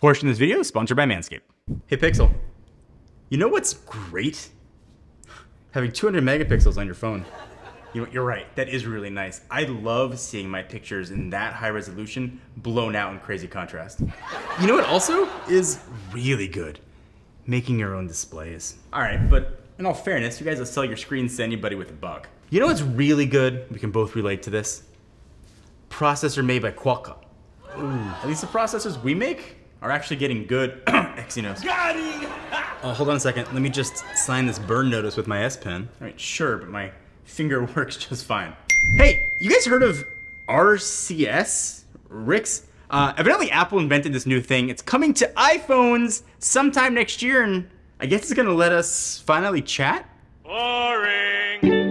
portion of this video is sponsored by Manscaped. Hey Pixel, you know what's great? Having 200 megapixels on your phone. You're right, that is really nice. I love seeing my pictures in that high resolution blown out in crazy contrast. You know what also is really good? Making your own displays. All right, but in all fairness, you guys will sell your screens to anybody with a buck. You know what's really good? We can both relate to this. Processor made by Qualcomm. Ooh. At least the processors we make are actually getting good Exynos. Got him! Hold on a second. Let me just sign this burn notice with my S Pen. All right, sure, but my finger works just fine. Hey, you guys heard of RCS? Rix? Evidently Apple invented this new thing. It's coming to iPhones sometime next year, and I guess it's gonna let us finally chat? Boring!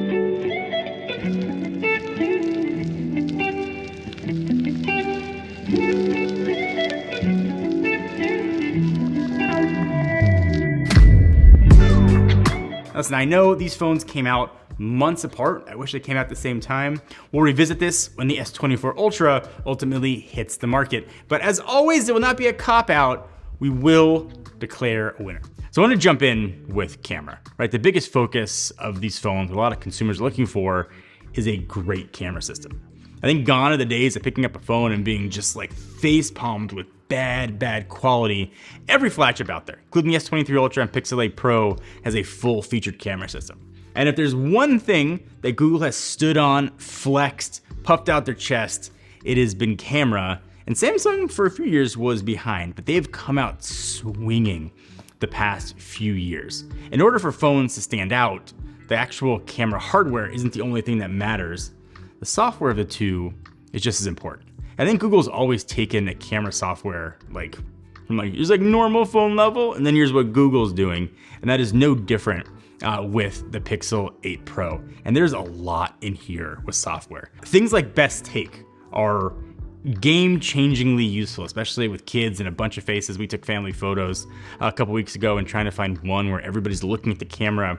Listen, I know these phones came out months apart. I wish they came out at the same time. We'll revisit this when the S24 Ultra ultimately hits the market. But as always, it will not be a cop-out. We will declare a winner. So I want to jump in with camera, right? The biggest focus of these phones, what a lot of consumers are looking for, is a great camera system. I think gone are the days of picking up a phone and being just like face-palmed with bad quality. Every flagship out there, including the S23 Ultra and Pixel 8 Pro, has a full featured camera system. And if there's one thing that Google has stood on, flexed, puffed out their chest, it has been camera. And Samsung for a few years was behind, but they've come out swinging the past few years. In order for phones to stand out, the actual camera hardware isn't the only thing that matters. The software of the two is just as important. I think Google's always taken a camera software from here's normal phone level, and then here's what Google's doing, and that is no different with the Pixel 8 Pro. And there's a lot in here with software. Things like Best Take are game-changingly useful, especially with kids and a bunch of faces. We took family photos a couple weeks ago, and trying to find one where everybody's looking at the camera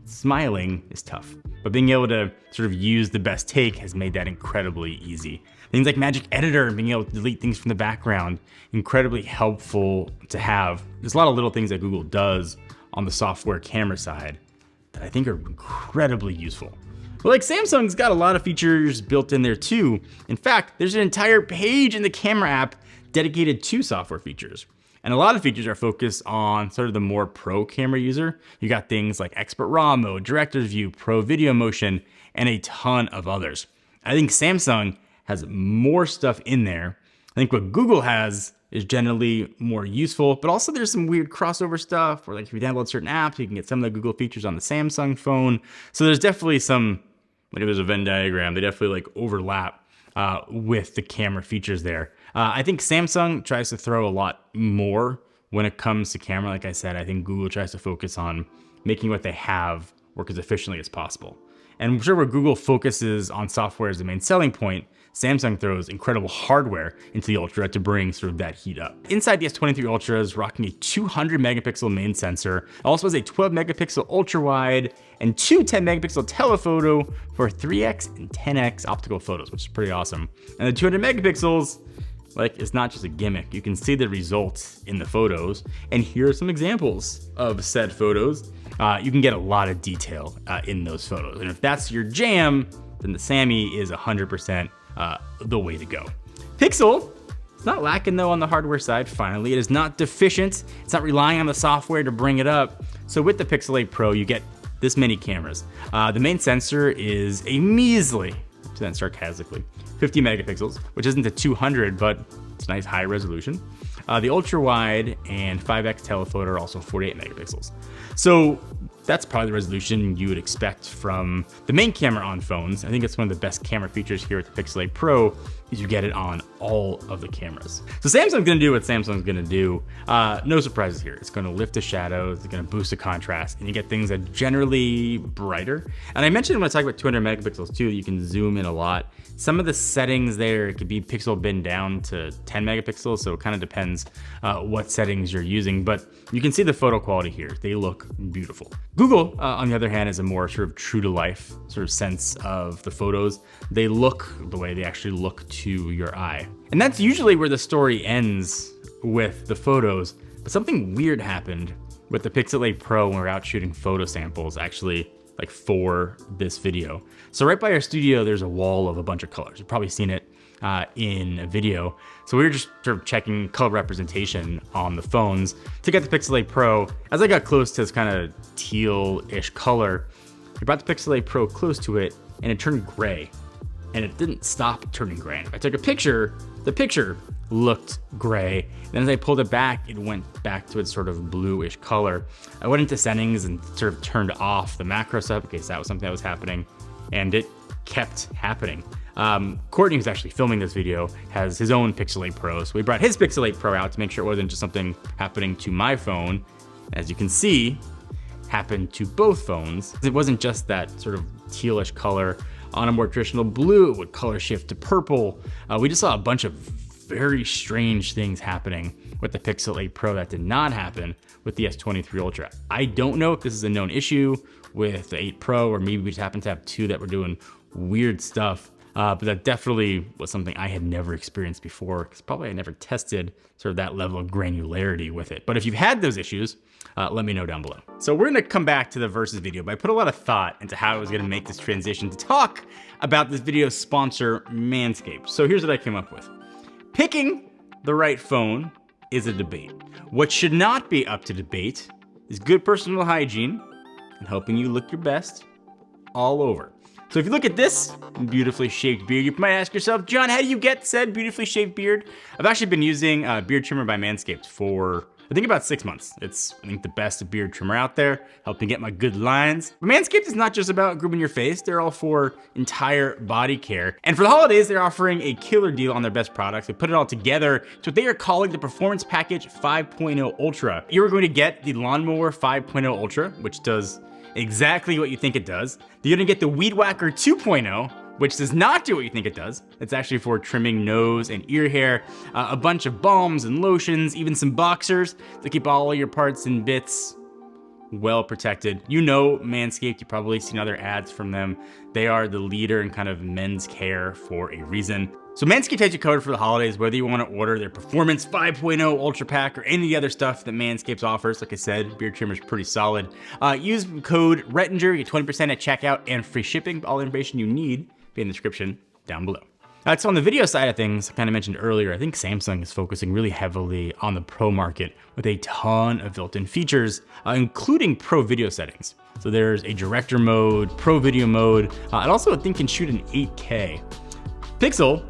smiling is tough. But being able to sort of use the Best Take has made that incredibly easy. Things like Magic Editor and being able to delete things from the background, incredibly helpful to have. There's a lot of little things that Google does on the software camera side that I think are incredibly useful. But like Samsung's got a lot of features built in there too. In fact, there's an entire page in the camera app dedicated to software features. And a lot of features are focused on sort of the more pro camera user. You got things like Expert RAW mode, Director's View, Pro Video Motion, and a ton of others. I think Samsung has more stuff in there. I think what Google has is generally more useful, but also there's some weird crossover stuff where if you download certain apps, you can get some of the Google features on the Samsung phone. So there's definitely some, it was a Venn diagram, they definitely overlap with the camera features there. I think Samsung tries to throw a lot more when it comes to camera. Like I said, I think Google tries to focus on making what they have work as efficiently as possible. And I'm sure where Google focuses on software as the main selling point, Samsung throws incredible hardware into the Ultra to bring sort of that heat up. Inside the S23 Ultra is rocking a 200 megapixel main sensor. It also has a 12 megapixel ultra wide and two 10 megapixel telephoto for 3x and 10x optical photos, which is pretty awesome. And the 200 megapixels, it's not just a gimmick. You can see the results in the photos, and here are some examples of said photos. You can get a lot of detail in those photos. And if that's your jam, then the Sammy is 100% the way to go. Pixel, it's not lacking though on the hardware side, finally. It is not deficient. It's not relying on the software to bring it up. So with the Pixel 8 Pro, you get this many cameras. The main sensor is a measly, sarcastically, 50 megapixels, which isn't a 200, but it's nice high resolution. The ultra wide and 5x telephoto are also 48 megapixels. So that's probably the resolution you would expect from the main camera on phones. I think it's one of the best camera features here with the Pixel 8 Pro is you get it on all of the cameras. So Samsung's gonna do what Samsung's gonna do. No surprises here. It's gonna lift the shadows, it's gonna boost the contrast, and you get things that are generally brighter. And I mentioned when I talk about 200 megapixels too, you can zoom in a lot. Some of the settings there, it could be pixel bin down to 10 megapixels, so it kind of depends what settings you're using, but you can see the photo quality here. They look beautiful. Google, on the other hand, is a more sort of true to life sort of sense of the photos. They look the way they actually look to your eye. And that's usually where the story ends with the photos, but something weird happened with the Pixel 8 Pro when we were out shooting photo samples, actually like for this video. So right by our studio, there's a wall of a bunch of colors. You've probably seen it in a video. So we were just sort of checking color representation on the phones to get the Pixel 8 Pro. As I got close to this kind of teal-ish color, we brought the Pixel 8 Pro close to it and it turned gray. And it didn't stop turning gray. I took a picture, the picture looked gray. Then as I pulled it back, it went back to its sort of bluish color. I went into settings and sort of turned off the macro stuff in case that was something that was happening, and it kept happening. Courtney, who's actually filming this video, has his own Pixel 8 Pro, so we brought his Pixel 8 Pro out to make sure it wasn't just something happening to my phone. As you can see, happened to both phones. It wasn't just that sort of tealish color. On a more traditional blue, it would color shift to purple. We just saw a bunch of very strange things happening with the Pixel 8 Pro that did not happen with the S23 Ultra. I don't know if this is a known issue with the 8 Pro, or maybe we just happen to have two that were doing weird stuff. But that definitely was something I had never experienced before, because probably I never tested sort of that level of granularity with it. But if you've had those issues, let me know down below. So we're gonna come back to the versus video, but I put a lot of thought into how I was gonna make this transition to talk about this video's sponsor, Manscaped. So here's what I came up with. Picking the right phone is a debate. What should not be up to debate is good personal hygiene and helping you look your best all over. So if you look at this beautifully shaped beard, you might ask yourself, John, how do you get said beautifully shaped beard? I've actually been using a beard trimmer by Manscaped for, I think, about 6 months. It's, I think, the best beard trimmer out there, helping get my good lines. But Manscaped is not just about grooming your face, they're all for entire body care. And for the holidays, they're offering a killer deal on their best products. They put it all together to what they are calling the Performance Package 5.0 Ultra. You're going to get the Lawnmower 5.0 Ultra, which does exactly what you think it does. You're gonna get the Weed Whacker 2.0, which does not do what you think it does. It's actually for trimming nose and ear hair, a bunch of balms and lotions, even some boxers to keep all your parts and bits well protected. You know Manscaped, you've probably seen other ads from them. They are the leader in kind of men's care for a reason. So Manscaped has you covered for the holidays, whether you want to order their Performance 5.0 Ultra Pack or any of the other stuff that Manscaped offers. Like I said, beard trimmer's pretty solid. Use code Rettinger, you get 20% at checkout and free shipping. All the information you need be in the description down below. So on the video side of things, I kind of mentioned earlier, I think Samsung is focusing really heavily on the Pro market with a ton of built-in features, including Pro video settings. So there's a director mode, Pro video mode, and also I think can shoot in 8K. Pixel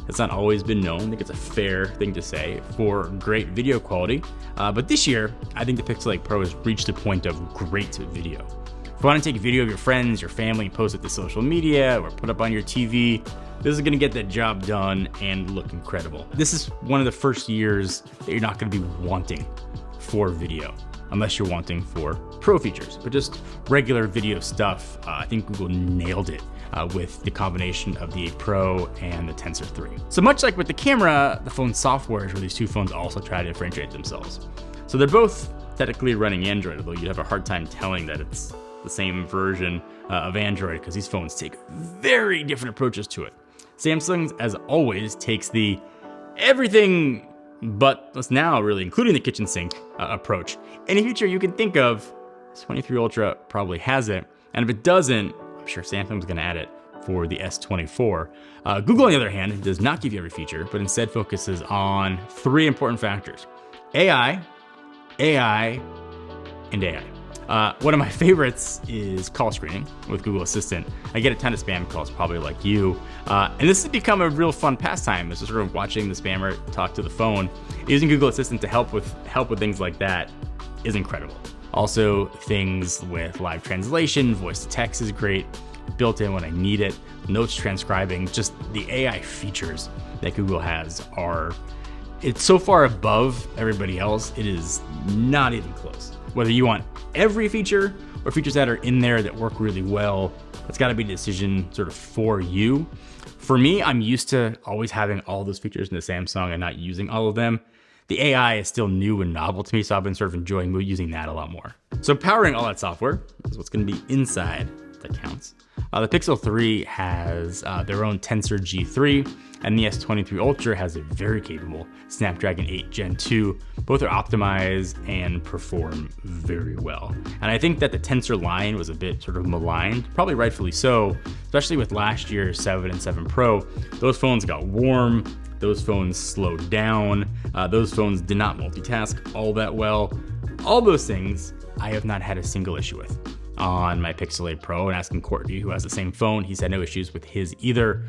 has not always been known, I think it's a fair thing to say, for great video quality. But this year, I think the Pixel 8 Pro has reached a point of great video. If you want to take a video of your friends, your family, and post it to social media or put up on your TV, this is gonna get that job done and look incredible. This is one of the first years that you're not gonna be wanting for video, unless you're wanting for Pro features, but just regular video stuff. I think Google nailed it with the combination of the 8 Pro and the Tensor 3. So much like with the camera, the phone software is where these two phones also try to differentiate themselves. So they're both technically running Android, although you'd have a hard time telling that it's the same version of Android because these phones take very different approaches to it. Samsung, as always, takes the everything but what's now really, including the kitchen sink approach. Any feature you can think of, S23 Ultra probably has it. And if it doesn't, I'm sure Samsung's gonna add it for the S24. Google, on the other hand, does not give you every feature, but instead focuses on 3 important factors: AI, AI, and AI. One of my favorites is call screening with Google Assistant. I get a ton of spam calls, probably like you. And this has become a real fun pastime, is sort of watching the spammer talk to the phone. Using Google Assistant to help with things like that is incredible. Also, things with live translation, voice to text is great, built in when I need it, notes transcribing, just the AI features that Google has it's so far above everybody else, it is not even close. Whether you want every feature or features that are in there that work really well, that's gotta be a decision sort of for you. For me, I'm used to always having all those features in the Samsung and not using all of them. The AI is still new and novel to me, so I've been sort of enjoying using that a lot more. So powering all that software is what's gonna be inside that counts. The Pixel 3 has their own Tensor G3, and the S23 Ultra has a very capable Snapdragon 8 Gen 2. Both are optimized and perform very well. And I think that the Tensor line was a bit sort of maligned, probably rightfully so, especially with last year's 7 and 7 Pro. Those phones got warm, those phones slowed down, those phones did not multitask all that well. All those things I have not had a single issue with on my Pixel 8 Pro, and asking Courtney, who has the same phone, he said no issues with his either.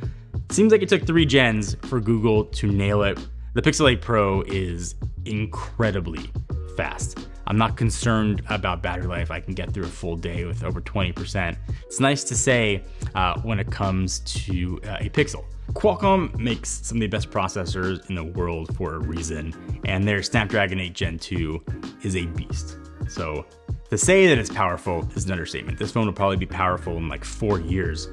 Seems like it took 3 gens for Google to nail it. The Pixel 8 Pro is incredibly fast. I'm not concerned about battery life. I can get through a full day with over 20%. It's nice to say when it comes to a Pixel. Qualcomm makes some of the best processors in the world for a reason, and their Snapdragon 8 Gen 2 is a beast. So to say that it's powerful is an understatement. This phone will probably be powerful in like 4 years.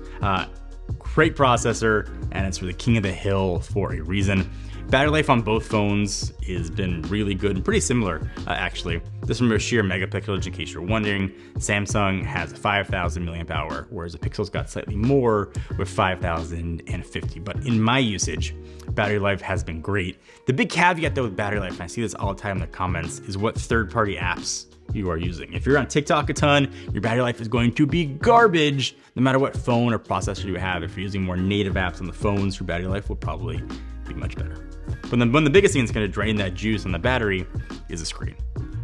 Great processor, and it's for the king of the hill for a reason. Battery life on both phones has been really good and pretty similar, actually. This from a sheer megapixelage, in case you're wondering. Samsung has 5,000 milliamp hour, whereas the Pixel's got slightly more with 5,050. But in my usage, battery life has been great. The big caveat though with battery life, and I see this all the time in the comments, is what third-party apps you are using. If you're on TikTok a ton, your battery life is going to be garbage, no matter what phone or processor you have. If you're using more native apps on the phones, your battery life will probably be much better. But then one of the biggest thing that's going to drain that juice on the battery is the screen.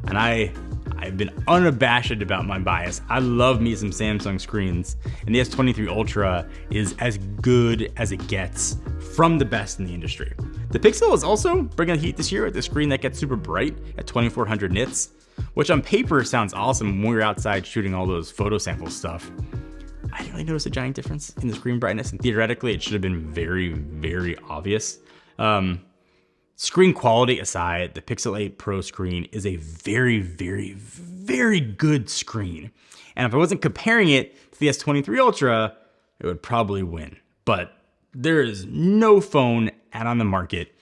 And I've been unabashed about my bias. I love me some Samsung screens, and the S23 Ultra is as good as it gets from the best in the industry. The Pixel is also bringing the heat this year with a screen that gets super bright at 2400 nits, which on paper sounds awesome when we were outside shooting all those photo sample stuff. I didn't really notice a giant difference in the screen brightness, and theoretically it should have been very, very obvious. Screen quality aside, the Pixel 8 Pro screen is a very, very, very good screen. And if I wasn't comparing it to the S23 Ultra, it would probably win. But there is no phone out on the market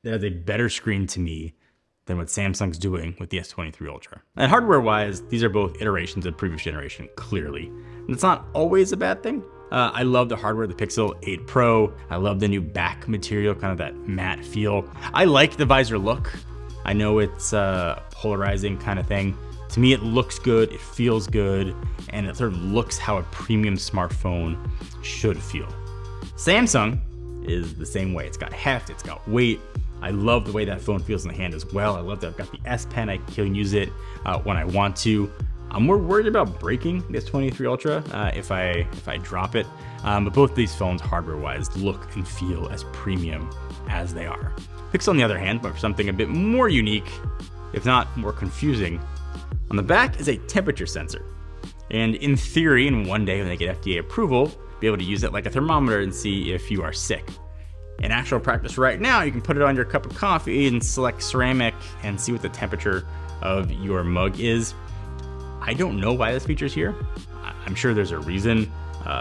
that has a better screen to me than what Samsung's doing with the S23 Ultra. And hardware-wise, these are both iterations of previous generation, clearly. And it's not always a bad thing. I love the hardware of the Pixel 8 Pro. I love the new back material, kind of that matte feel. I like the visor look. I know it's a polarizing kind of thing. To me, it looks good, it feels good, and it sort of looks how a premium smartphone should feel. Samsung is the same way. It's got heft, it's got weight. I love the way that phone feels in the hand as well. I love that I've got the S Pen. I can use it when I want to. I'm more worried about breaking this S23 Ultra if I drop it. But both of these phones, hardware-wise, look and feel as premium as they are. Pixel, on the other hand, but for something a bit more unique, if not more confusing, on the back is a temperature sensor. And in theory, in one day when they get FDA approval, be able to use it like a thermometer and see if you are sick. In actual practice right now, you can put it on your cup of coffee and select ceramic and see what the temperature of your mug is. I don't know why this feature's here. I'm sure there's a reason.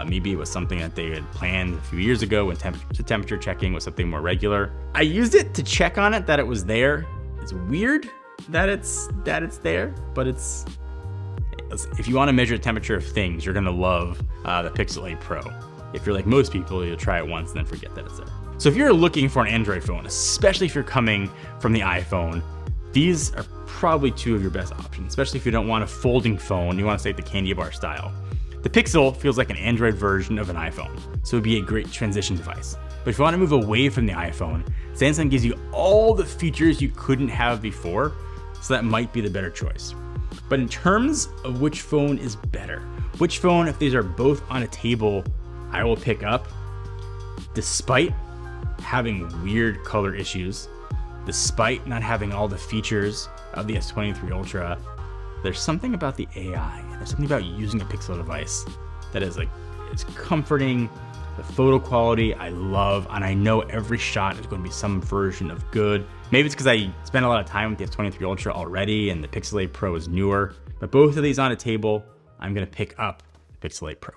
Maybe it was something that they had planned a few years ago when temperature checking was something more regular. I used it to check on it that it was there. It's weird that it's there, but it's if you want to measure the temperature of things, you're gonna love the Pixel 8 Pro. If you're like most people, you'll try it once and then forget that it's there. So if you're looking for an Android phone, especially if you're coming from the iPhone, these are probably two of your best options, especially if you don't want a folding phone, you want to stay at the candy bar style. The Pixel feels like an Android version of an iPhone, so it would be a great transition device. But if you want to move away from the iPhone, Samsung gives you all the features you couldn't have before, so that might be the better choice. But in terms of which phone is better, which phone, if these are both on a table, I will pick up, despite having weird color issues, despite not having all the features of the S23 Ultra, there's something about the AI, there's something about using a Pixel device that is like, it's comforting. The photo quality I love, and I know every shot is going to be some version of good. Maybe it's because I spent a lot of time with the S23 Ultra already and the Pixel 8 Pro is newer, but both of these on a table, I'm gonna pick up the Pixel 8 Pro.